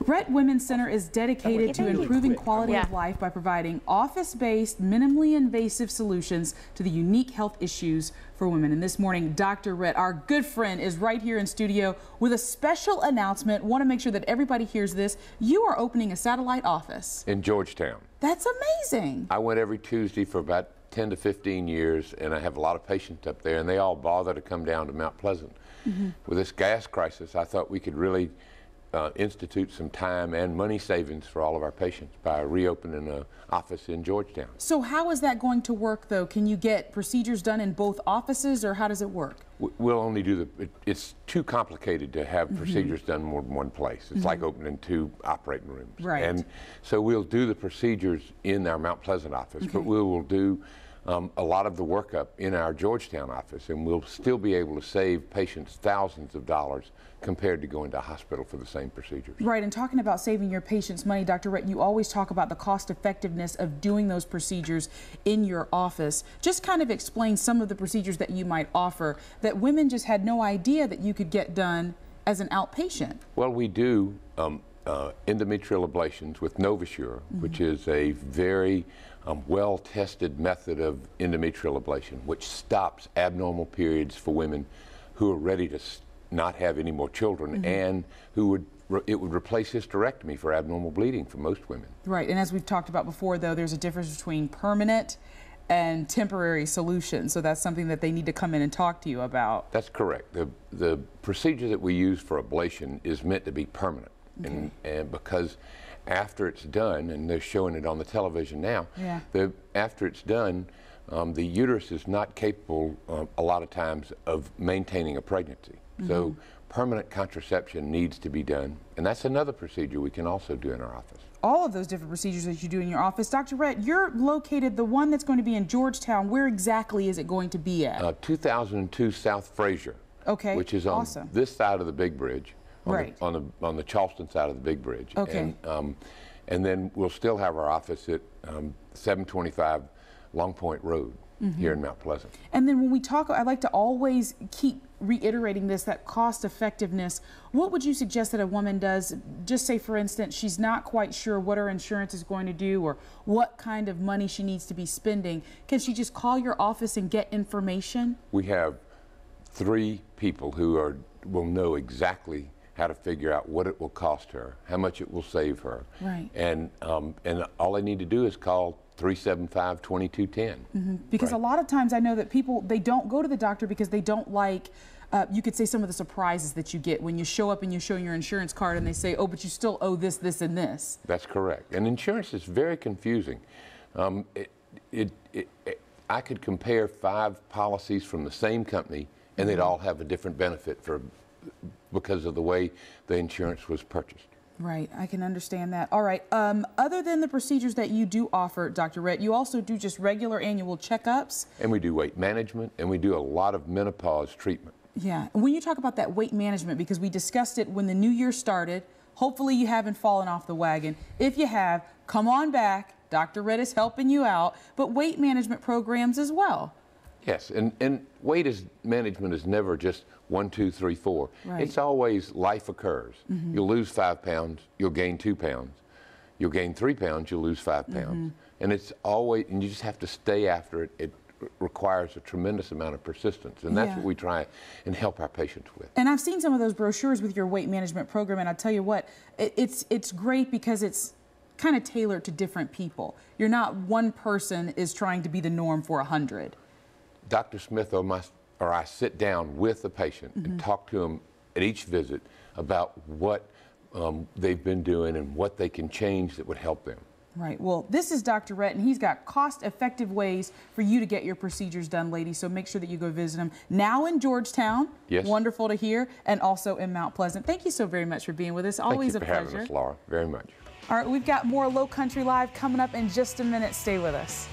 Rhett Women's Center is dedicated to improving quality of life by providing office-based, minimally invasive solutions to the unique health issues for women. And this morning, Dr. Rhett, our good friend, is right here in studio with a special announcement. Want to make sure that everybody hears this. You are opening a satellite office in Georgetown. That's amazing. I went every Tuesday for about 10 to 15 years, and I have a lot of patients up there, and they all bother to come down to Mount Pleasant. With this gas crisis, I thought we could really institute some time and money savings for all of our patients by reopening an office in Georgetown. So how is that going to work, though? Can you get procedures done in both offices, or how does it work? We'll only do it's too complicated to have procedures done more than one place. It's like opening 2 operating rooms. Right. And so we'll do the procedures in our Mount Pleasant office, but we will do a lot of the workup in our Georgetown office, and we'll still be able to save patients thousands of dollars compared to going to a hospital for the same procedures. Right, and talking about saving your patients money, Dr. Rhett, you always talk about the cost effectiveness of doing those procedures in your office. Just kind of explain some of the procedures that you might offer that women just had no idea that you could get done as an outpatient. Well, we do endometrial ablations with Novasure, which is a very well-tested method of endometrial ablation, which stops abnormal periods for women who are ready to not have any more children, and who it would replace hysterectomy for abnormal bleeding for most women. Right, and as we've talked about before, though, there's a difference between permanent and temporary solutions, so that's something that they need to come in and talk to you about. That's correct. The procedure that we use for ablation is meant to be permanent, and because after it's done, and they're showing it on the television now, after it's done, the uterus is not capable a lot of times of maintaining a pregnancy. So permanent contraception needs to be done, and that's another procedure we can also do in our office. All of those different procedures that you do in your office. Dr. Rhett, you're located, the one that's going to be in Georgetown, where exactly is it going to be at? 2002 South Fraser, which is on this side of the big bridge, on the Charleston side of the big bridge. And then we'll still have our office at 725 Long Point Road here in Mount Pleasant. And then when we talk, I like to always keep reiterating this, that cost effectiveness. What would you suggest that a woman does? Just say, for instance, she's not quite sure what her insurance is going to do or what kind of money she needs to be spending. Can she just call your office and get information? We have 3 people who will know exactly how to figure out what it will cost her, how much it will save her. Right. And all they need to do is call 375-2210. Because a lot of times I know that people, they don't go to the doctor because they don't like, you could say, some of the surprises that you get when you show up and you're showing your insurance card and they say, oh, but you still owe this, this, and this. That's correct. And insurance is very confusing. I could compare 5 policies from the same company and they'd all have a different benefit because of the way the insurance was purchased. Right, I can understand that. All right, other than the procedures that you do offer, Dr. Rhett, you also do just regular annual checkups? And we do weight management, and we do a lot of menopause treatment. Yeah, and when you talk about that weight management, because we discussed it when the new year started, hopefully you haven't fallen off the wagon. If you have, come on back. Dr. Rhett is helping you out, but weight management programs as well. Yes, and weight management is never just 1, 2, 3, 4. Right. It's always life occurs. You'll lose 5 pounds, you'll gain 2 pounds. You'll gain 3 pounds, you'll lose 5 pounds. And it's always, and you just have to stay after it. It requires a tremendous amount of persistence, and that's what we try and help our patients with. And I've seen some of those brochures with your weight management program, and I'll tell you what, it's great because it's kind of tailored to different people. You're not one person is trying to be the norm for 100. Dr. Smith or I sit down with the patient and talk to them at each visit about what they've been doing and what they can change that would help them. Right. Well, this is Dr. Rhett, and he's got cost-effective ways for you to get your procedures done, ladies, so make sure that you go visit him. Now in Georgetown. Yes. Wonderful to hear. And also in Mount Pleasant. Thank you so very much for being with us. Always a pleasure. Thank you for having us, Laura. Very much. All right, we've got more Low Country Live coming up in just a minute. Stay with us.